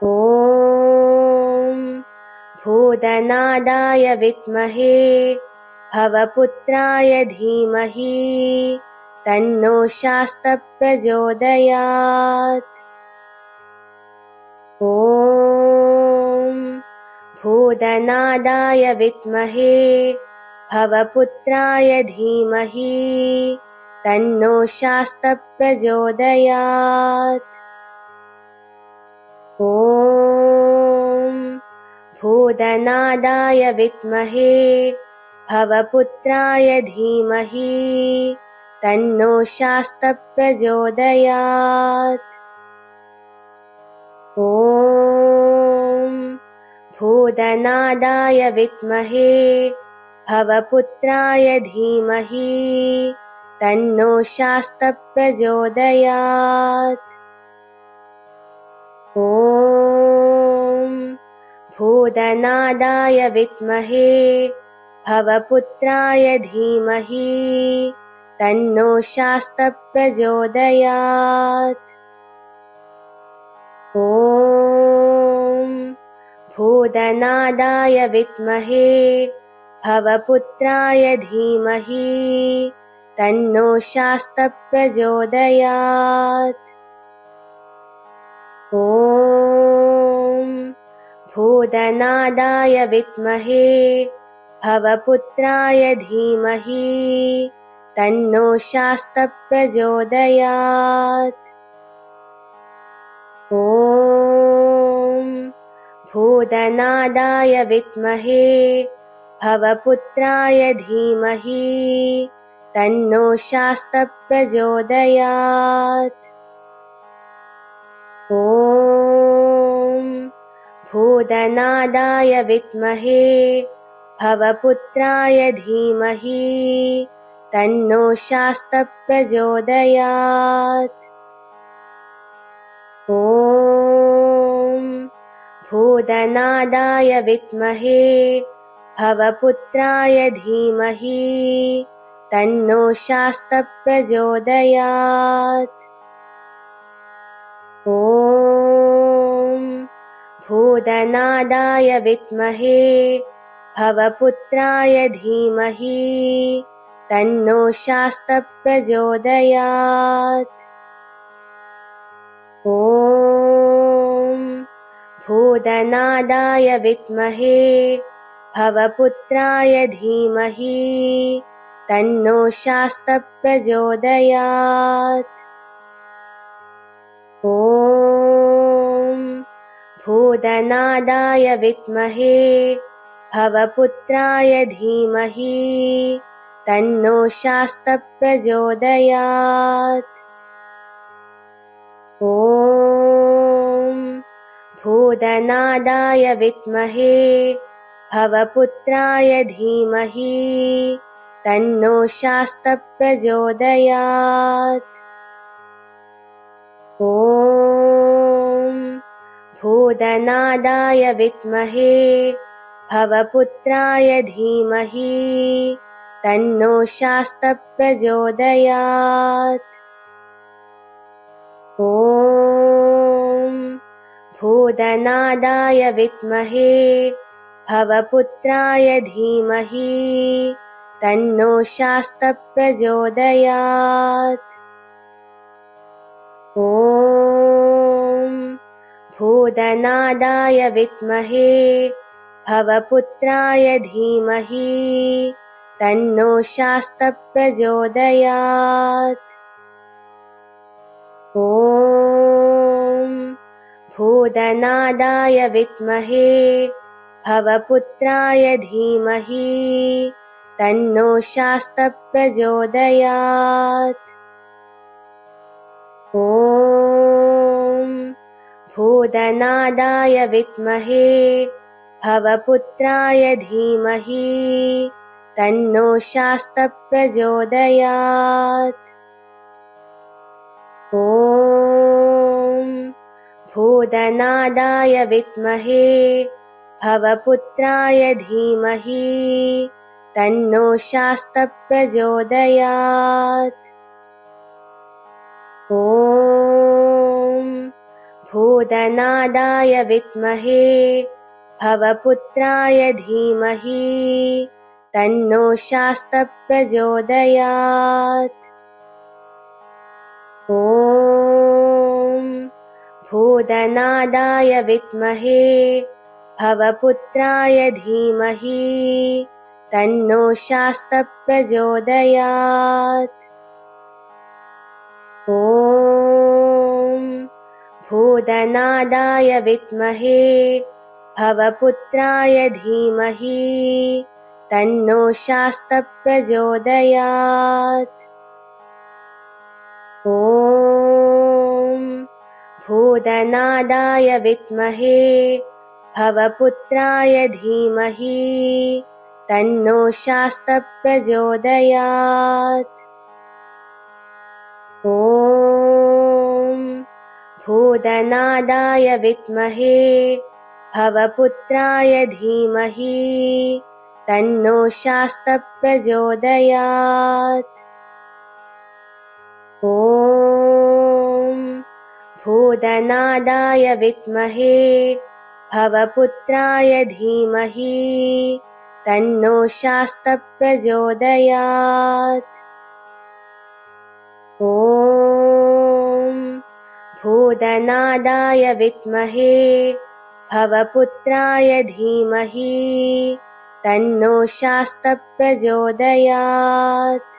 ॐ भूतनादाय विद्महे भवपुत्राय धीमहि तन्नो शास्तः प्रचोदयात्। ॐ भूतनादाय विद्महे भवपुत्राय धीमहि तन्नो शास्तः प्रचोदयात्। ॐ भूतनादाय विद्महे भवपुत्राय धीमहि तन्नो शास्तः प्रचोदयात्। ॐ भूतनादाय विद्महे भवपुत्राय धीमहि तन्नो शास्तः प्रचोदयात्। ॐ भूतनादाय विद्महे भवपुत्राय धीमहि तन्नो शास्तः प्रचोदयात्। ॐ भूतनादाय विद्महे भवपुत्राय धीमहि तन्नो शास्तः प्रचोदयात्। ॐ भूतनादाय विद्महे भवपुत्राय धीमहि तन्नो शास्तः प्रचोदयात्। ॐ भूतनादाय विद्महे भवपुत्राय धीमहि तन्नो शास्तः प्रचोदयात्। ॐ भूतनादाय विद्महे भवपुत्राय धीमहि तन्नो शास्तः प्रचोदयात्। ॐ भूतनादाय विद्महे भवपुत्राय धीमहि तन्नो शास्तः प्रचोदयात्। ॐ भूतनादाय विद्महे भवपुत्राय धीमहि तन्नो शास्तः प्रचोदयात्। ॐ भूतनादाय विद्महे भवपुत्राय धीमहि तन्नो शास्तः प्रचोदयात्। ॐ भूतनादाय विद्महे भवपुत्राय धीमहि तन्नो शास्तः प्रचोदयात्। ॐ भूतनादाय विद्महे भवपुत्राय धीमहि तन्नो शास्तः प्रचोदयात्। ॐ भूतनादाय विद्महे भवपुत्राय धीमहि तन्नो शास्तः प्रचोदयात्। ॐ भूतनादाय विद्महे भवपुत्राय धीमहि तन्नो शास्तः प्रचोदयात्। ॐ भूतनादाय विद्महे भवपुत्राय धीमहि तन्नो शास्तः प्रचोदयात्। ॐ भूतनादाय विद्महे भवपुत्राय धीमहि तन्नो शास्तः प्रचोदयात्। ॐ भूतनादाय विद्महे भवपुत्राय धीमहि तन्नो शास्तः प्रचोदयात्। ॐ भूतनादाय विद्महे भवपुत्राय धीमहि तन्नो शास्तः प्रचोदयात्। ॐ भूतनादाय विद्महे भवपुत्राय धीमहि तन्नो शास्तः प्रचोदयात्। ॐ भूतनादाय विद्महे भवपुत्राय धीमहि तन्नो शास्तः प्रचोदयात्। ॐ भूतनादाय विद्महे भवपुत्राय धीमहि तन्नो शास्तः प्रचोदयात्। ॐ भूतनादाय विद्महे भवपुत्राय धीमहि तन्नो शास्तः प्रचोदयात्। ॐ भूतनादाय विद्महे भवपुत्राय धीमहि तन्नो शास्तः प्रचोदयात्। ॐ भूतनादाय विद्महे भवपुत्राय धीमहि तन्नो शास्तः प्रचोदयात्। ॐ भूतनादाय विद्महे भवपुत्राय धीमहि तन्नो शास्तः प्रचोदयात्।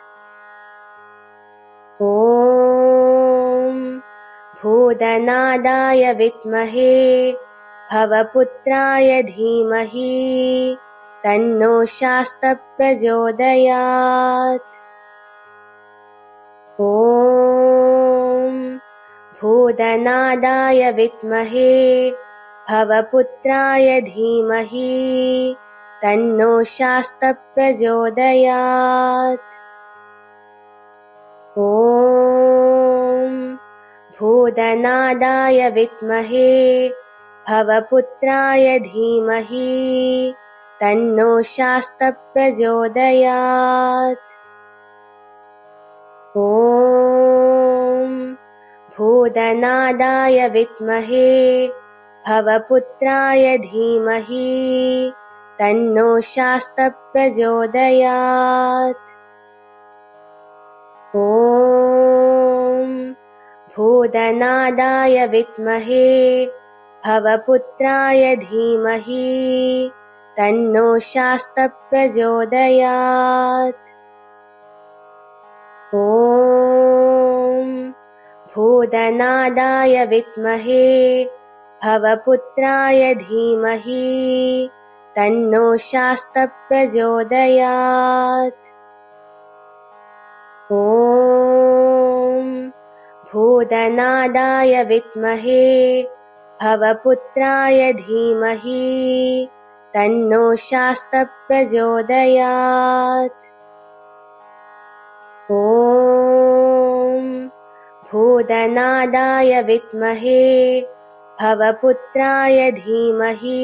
ॐ भूतनादाय विद्महे भवपुत्राय धीमहि तन्नो शास्तः प्रचोदयात्। ॐ भूतनादाय विद्महे भवपुत्राय धीमहि तन्नो शास्तः प्रचोदयात्। ॐ भूतनादाय विद्महे भवपुत्राय धीमहि तन्नो शास्तः प्रचोदयात्। ॐ भूतनादाय विद्महे भवपुत्राय धीमहि तन्नो शास्तः प्रचोदयात्। ॐ भूतनादाय विद्महे भवपुत्राय धीमहि तन्नो शास्तः प्रचोदयात्। ॐ भूतनादाय विद्महे भवपुत्राय धीमहि तन्नो शास्तः प्रचोदयात्। ॐ भूतनादाय विद्महे भवपुत्राय धीमहि तन्नो शास्तः प्रचोदयात्। ॐ भूतनादाय विद्महे भवपुत्राय धीमहि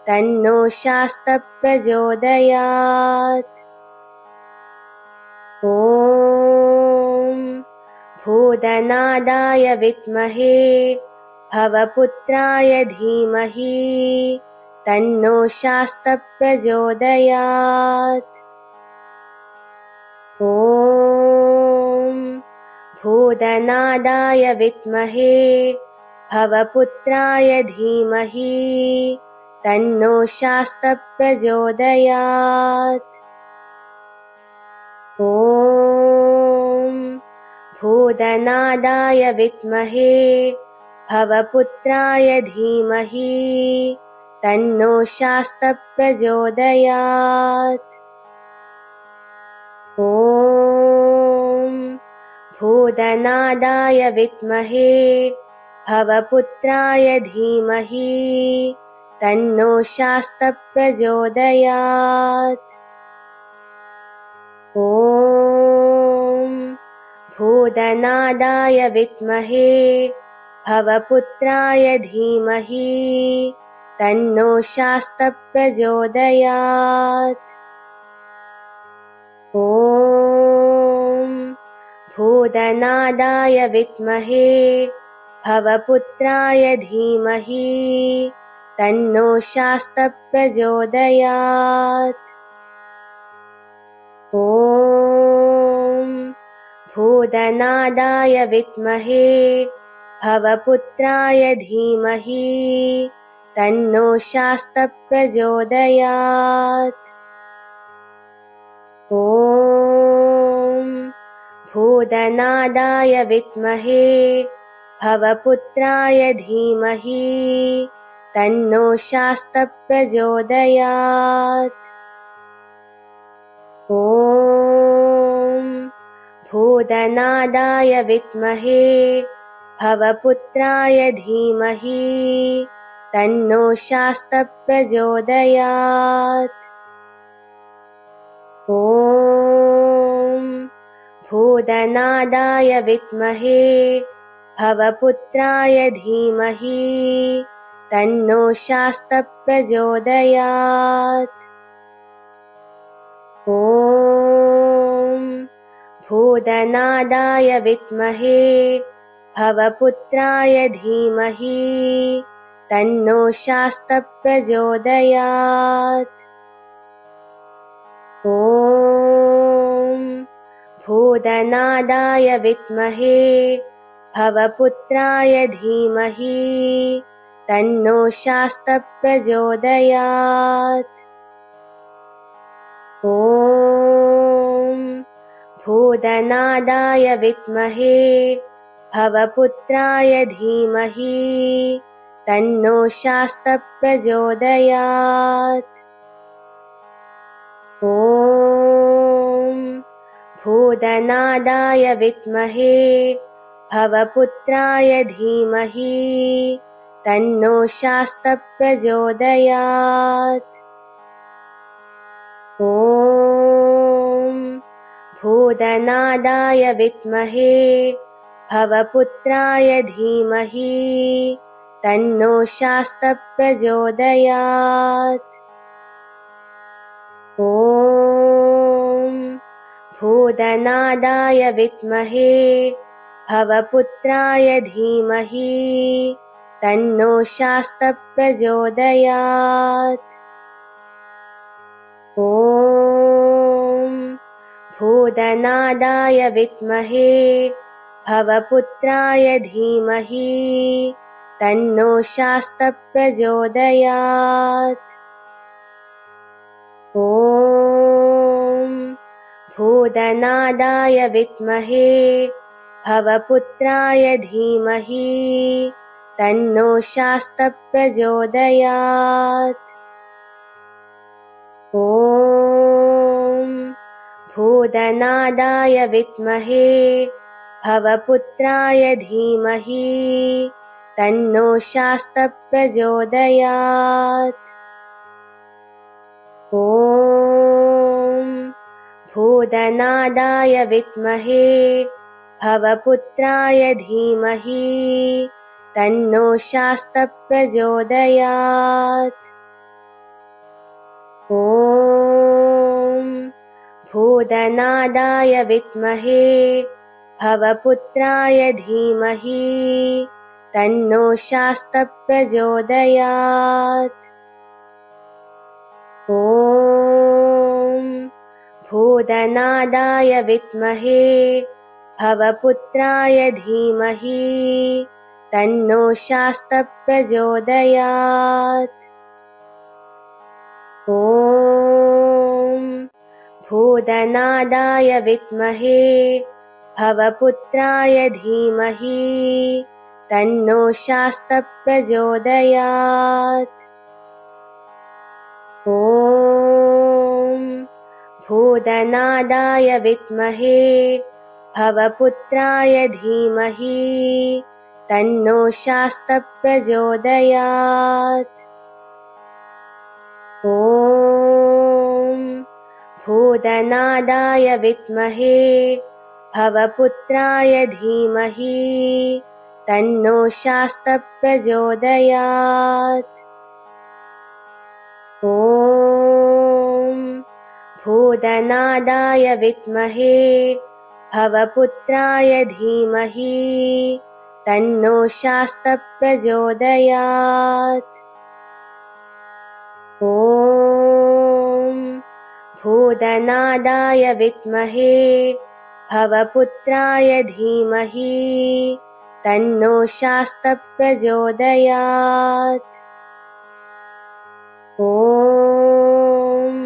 तन्नो शास्तः प्रचोदयात्। ॐ भूतनादाय विद्महे भवपुत्राय धीमहि तन्नो शास्तः प्रचोदयात्। ॐ भूतनादाय विद्महे भवपुत्राय धीमहि तन्नो शास्तः प्रचोदयात्। ॐ भूतनादाय विद्महे भवपुत्राय धीमहि तन्नो शास्तः प्रचोदयात्। ॐ भूतनादाय विद्महे भवपुत्राय धीमहि तन्नो शास्तः प्रचोदयात्। ॐ भूतनादाय विद्महे भवपुत्राय धीमहि तन्नो शास्तः प्रचोदयात्। ॐ भूतनादाय विद्महे भवपुत्राय धीमहि तन्नो शास्तः प्रचोदयात्। ॐ भूतनादाय विद्महे भवपुत्राय धीमहि तन्नो शास्तः प्रचोदयात्। ॐ भूतनादाय विद्महे भवपुत्राय धीमहि तन्नो शास्तः प्रचोदयात्। ॐ भूतनादाय विद्महे भवपुत्राय धीमहि तन्नो शास्तः प्रचोदयात्। ॐ भूतनादाय विद्महे भवपुत्राय धीमहि तन्नो शास्तः प्रचोदयात्। ॐ भूतनादाय विद्महे भवपुत्राय धीमहि तन्नो शास्तः प्रचोदयात्। ॐ भूतनादाय विद्महे भवपुत्राय धीमहि तन्नो शास्तः प्रचोदयात्। ॐ भूतनादाय विद्महे भवपुत्राय धीमहि तन्नो शास्तः प्रचोदयात्। ॐ भूतनादाय विद्महे भवपुत्राय धीमहि तन्नो शास्तः प्रचोदयात्। ॐ भूतनादाय विद्महे भवपुत्राय धीमहि तन्नो शास्तः प्रचोदयात्। ॐ भूतनादाय विद्महे भवपुत्राय धीमहि तन्नो शास्तः प्रचोदयात्। ॐ भूतनादाय विद्महे भवपुत्राय धीमहि तन्नो शास्तः प्रचोदयात्। ॐ भूतनादाय विद्महे भवपुत्राय धीमहि तन्नो शास्तः प्रचोदयात्। ॐ भूतनादाय विद्महे भवपुत्राय धीमहि तन्नो शास्तः प्रचोदयात्। ॐ भूतनादाय विद्महे भवपुत्राय धीमहि तन्नो शास्तः प्रचोदयात्। ॐ भूतनादाय विद्महे भवपुत्राय धीमहि तन्नो शास्तः प्रचोदयात्। ॐ भूतनादाय विद्महे भवपुत्राय धीमहि तन्नो शास्तः प्रचोदयात्। ॐ भूतनादाय विद्महे भवपुत्राय धीमहि तन्नो शास्तः प्रचोदयात्। ॐ भूतनादाय विद्महे भवपुत्राय धीमहि तन्नो शास्तः प्रचोदयात्। ॐ भूतनादाय विद्महे भवपुत्राय धीमहि तन्नो शास्तः प्रचोदयात्। ॐ भूतनादाय विद्महे भवपुत्राय धीमहि तन्नो शास्त्रः प्रचोदयात्। ॐ भूतनादाय विद्महे भवपुत्राय धीमहि तन्नो शास्त्रः प्रचोदयात्। ॐ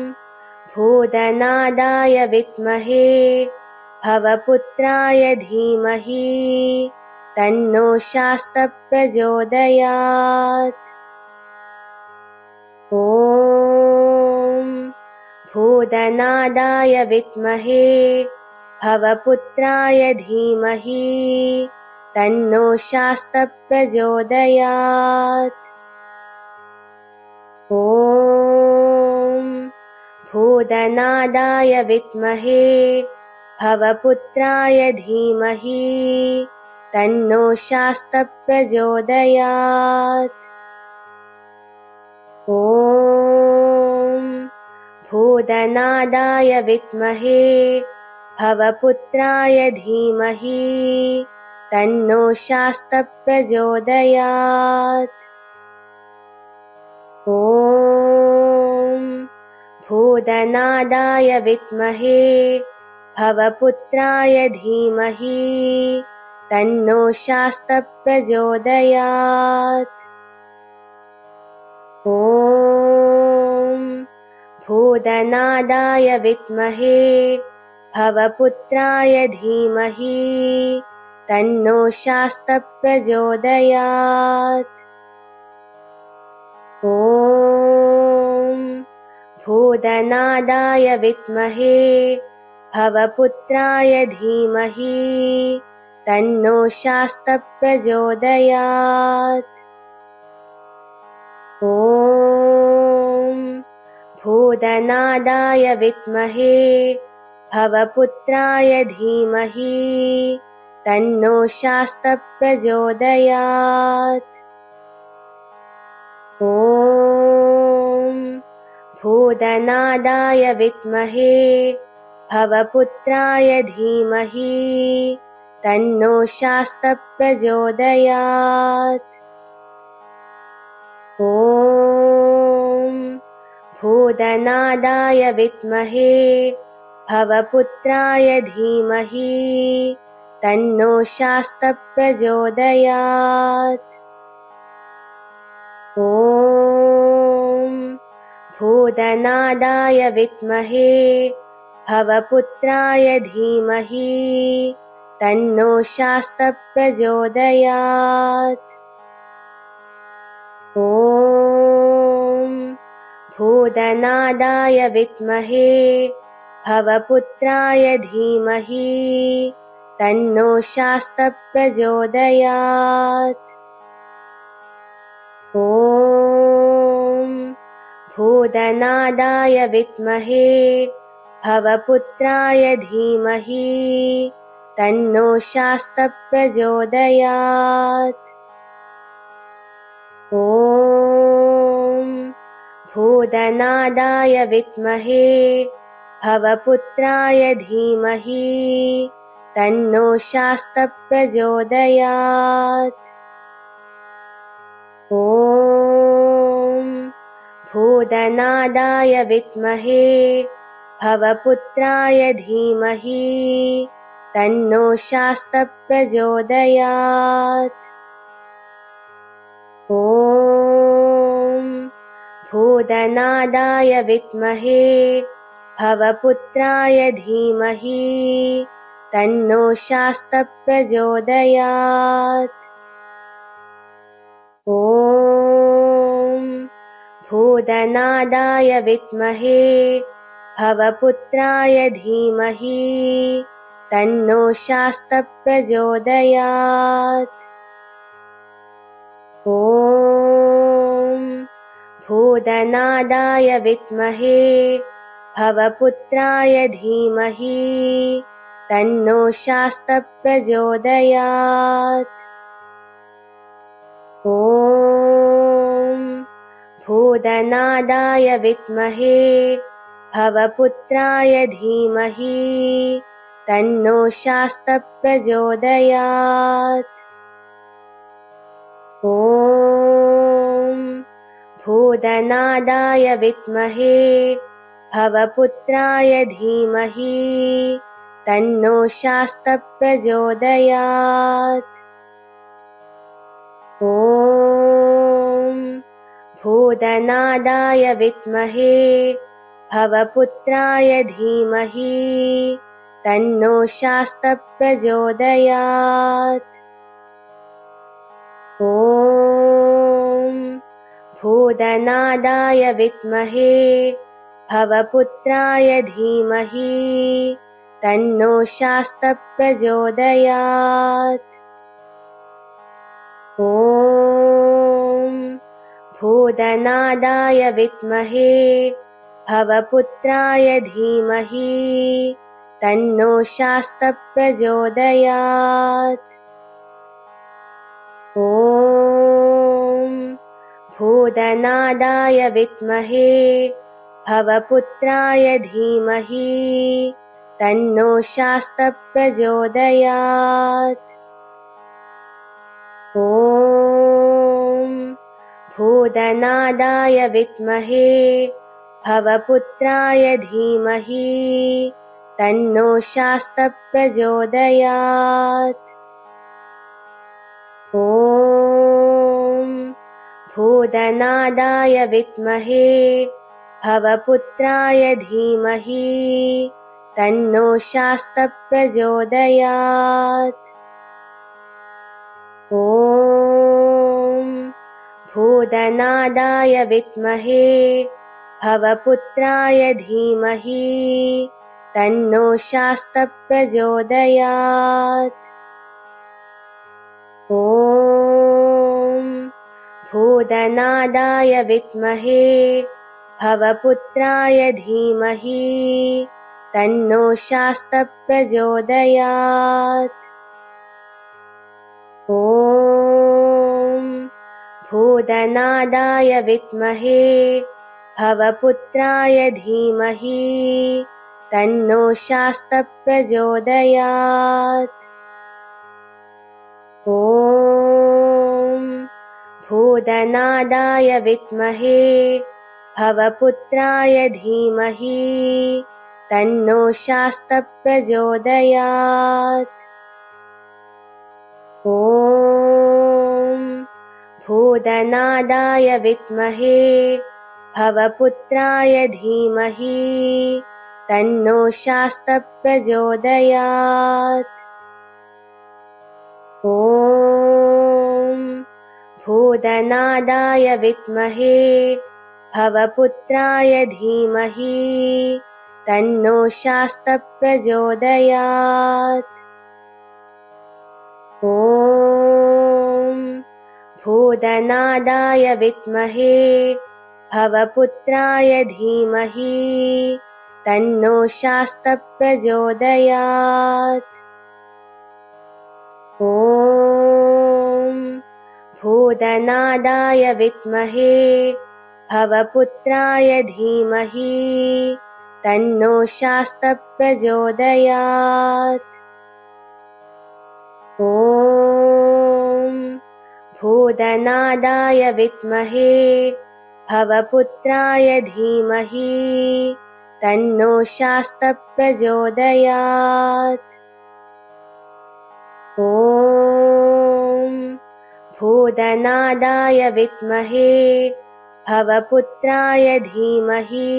भूतनादाय विद्महे भवपुत्राय धीमहि तन्नो शास्त्रः प्रचोदयात्। ॐ भूतनादाय विद्महे भवपुत्राय धीमहि तन्नो शास्त्रः प्रचोदयात्। ॐ भूतनादाय विद्महे भवपुत्राय धीमहि तन्नो शास्त्रः प्रचोदयात्। ॐ भूतनादाय विद्महे भवपुत्राय धीमहि तन्नो शास्त्रः प्रचोदयात्। ॐ भूतनादाय विद्महे भवपुत्राय धीमहि तन्नो शास्त्रः प्रचोदयात्। ॐ भूतनादाय विद्महे भवपुत्राय धीमहि तन्नो शास्त्रः प्रचोदयात्। ॐ भूतनादाय विद्महे भवपुत्राय धीमहि तन्नो शास्त्रः प्रचोदयात्। ॐ भूतनादाय विद्महे भवपुत्राय धीमहि तन्नो शास्त्रः प्रचोदयात्। ॐ भूतनादाय विद्महे भवपुत्राय धीमहि तन्नो शास्त्रः प्रचोदयात्। ॐ भूतनादाय विद्महे भवपुत्राय धीमहि तन्नो शास्त्रः प्रचोदयात्। ॐ भूतनादाय विद्महे भवपुत्राय धीमहि तन्नो शास्त्रः प्रचोदयात्। ॐ भूतनादाय विद्महे भवपुत्राय धीमहि तन्नो शास्त्रः प्रचोदयात्। ॐ भूतनादाय विद्महे भवपुत्राय धीमहि तन्नो शास्त्रः प्रचोदयात्। ॐ भूतनादाय विद्महे भवपुत्राय धीमहि तन्नो शास्त्रः प्रचोदयात्। ॐ भूतनादाय विद्महे भवपुत्राय धीमहि तन्नो शास्त्रः प्रचोदयात्। ॐ भूतनादाय विद्महे भवपुत्राय धीमहि तन्नो शास्त्रः प्रचोदयात्। ॐ भूतनादाय विद्महे भवपुत्राय धीमहि तन्नो शास्त्रः प्रचोदयात्। ॐ भूतनादाय विद्महे भवपुत्राय धीमहि तन्नो शास्त्रः प्रचोदयात्। ॐ भूतनादाय विद्महे भवपुत्राय धीमहि तन्नो शास्त्रः प्रचोदयात्। भूतनादाय विद्महे भवपुत्राय धीमहि तन्नो शास्तः प्रचोदयात्। ॐ भूतनादाय विद्महे भवपुत्राय धीमहि तन्नो शास्तः प्रचोदयात्। ॐ भूतनादाय विद्महे भवपुत्राय धीमहि तन्नो शास्तः प्रचोदयात्। ॐ भूतनादाय विद्महे भवपुत्राय धीमहि तन्नो शास्तः प्रचोदयात्। ॐ भूतनादाय विद्महे भवपुत्राय धीमहि तन्नो शास्तः प्रचोदयात्। ॐ भूतनादाय विद्महे भवपुत्राय धीमहि तन्नो शास्तः प्रचोदयात्। ॐ भूतनादाय विद्महे भवपुत्राय धीमहि तन्नो शास्तः प्रचोदयात्। ॐ भूतनादाय विद्महे भवपुत्राय धीमहि तन्नो शास्तः प्रचोदयात्। ॐ भूतनादाय विद्महे भवपुत्राय धीमहि तन्नो शास्तः प्रचोदयात्। ॐ भूतनादाय विद्महे भवपुत्राय धीमहि तन्नो शास्तः प्रचोदयात्। ॐ भूतनादाय विद्महे भवपुत्राय धीमहि तन्नो शास्तः प्रचोदयात्। ॐ भूतनादाय विद्महे भवपुत्राय धीमहि तन्नो शास्तः प्रचोदयात्। ॐ भूतनादाय विद्महे भवपुत्राय धीमहि तन्नो शास्तः प्रचोदयात्। ॐ भूतनादाय विद्महे भवपुत्राय धीमहि तन्नो शास्तः प्रचोदयात्। ॐ भूतनादाय विद्महे भवपुत्राय धीमहि तन्नो शास्तः प्रचोदयात्। ॐ भूतनादाय विद्महे भवपुत्राय धीमहि तन्नो शास्तः प्रचोदयात्। ॐ भूतनादाय विद्महे भवपुत्राय धीमहि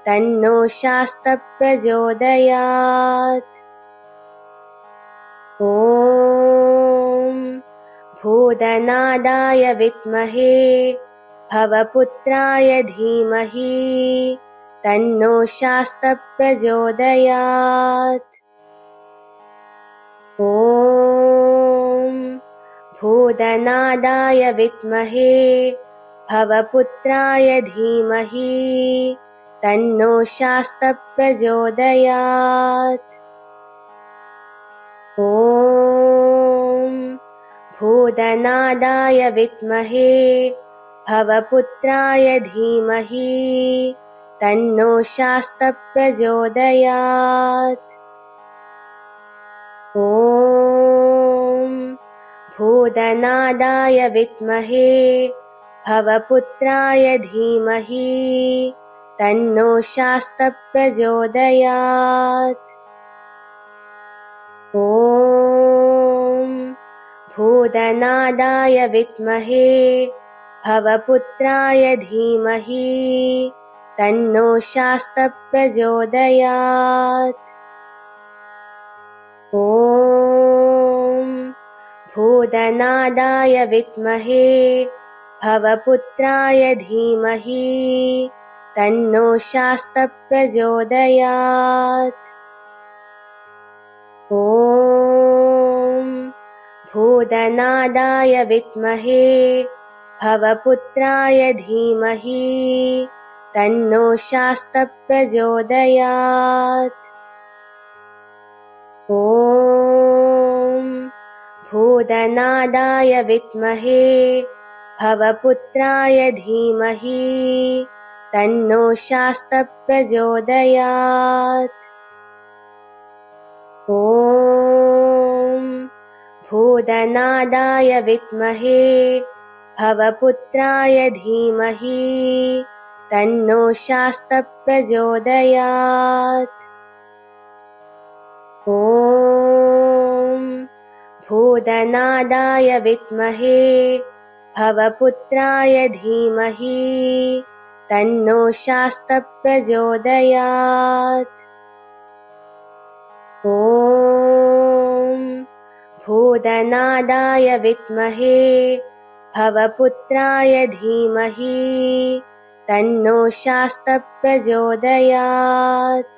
तन्नो शास्तः प्रचोदयात्। ॐ भूतनादाय विद्महे भवपुत्राय धीमहि तन्नो शास्तः प्रचोदयात्। ॐ भूतनादाय विद्महे भवपुत्राय धीमहि तन्नो शास्तः प्रचोदयात्। ॐ भूतनादाय विद्महे भवपुत्राय धीमहि तन्नो शास्तः प्रचोदयात्। ॐ भूतनादाय विद्महे भवपुत्राय धीमहि तन्नो शास्तः प्रचोदयात्। ॐ भूतनादाय विद्महे भवपुत्राय धीमहि तन्नो शास्तः प्रचोदयात्। ॐ भूतनादाय विद्महे भवपुत्राय धीमहि तन्नो शास्तः प्रचोदयात्। ॐ भूतनादाय विद्महे भवपुत्राय धीमहि तन्नो शास्तः प्रचोदयात्। ॐ भूतनादाय विद्महे भवपुत्राय धीमहि तन्नो शास्तः प्रचोदयात्। ॐ भूतनादाय विद्महे भवपुत्राय धीमहि तन्नो शास्तः प्रचोदयात्। ॐ भूतनादाय विद्महे भवपुत्राय धीमहि तन्नो शास्तः प्रचोदयात्। ॐ भूतनादाय विद्महे भवपुत्राय धीमहि तन्नो शास्तः प्रचोदयात्।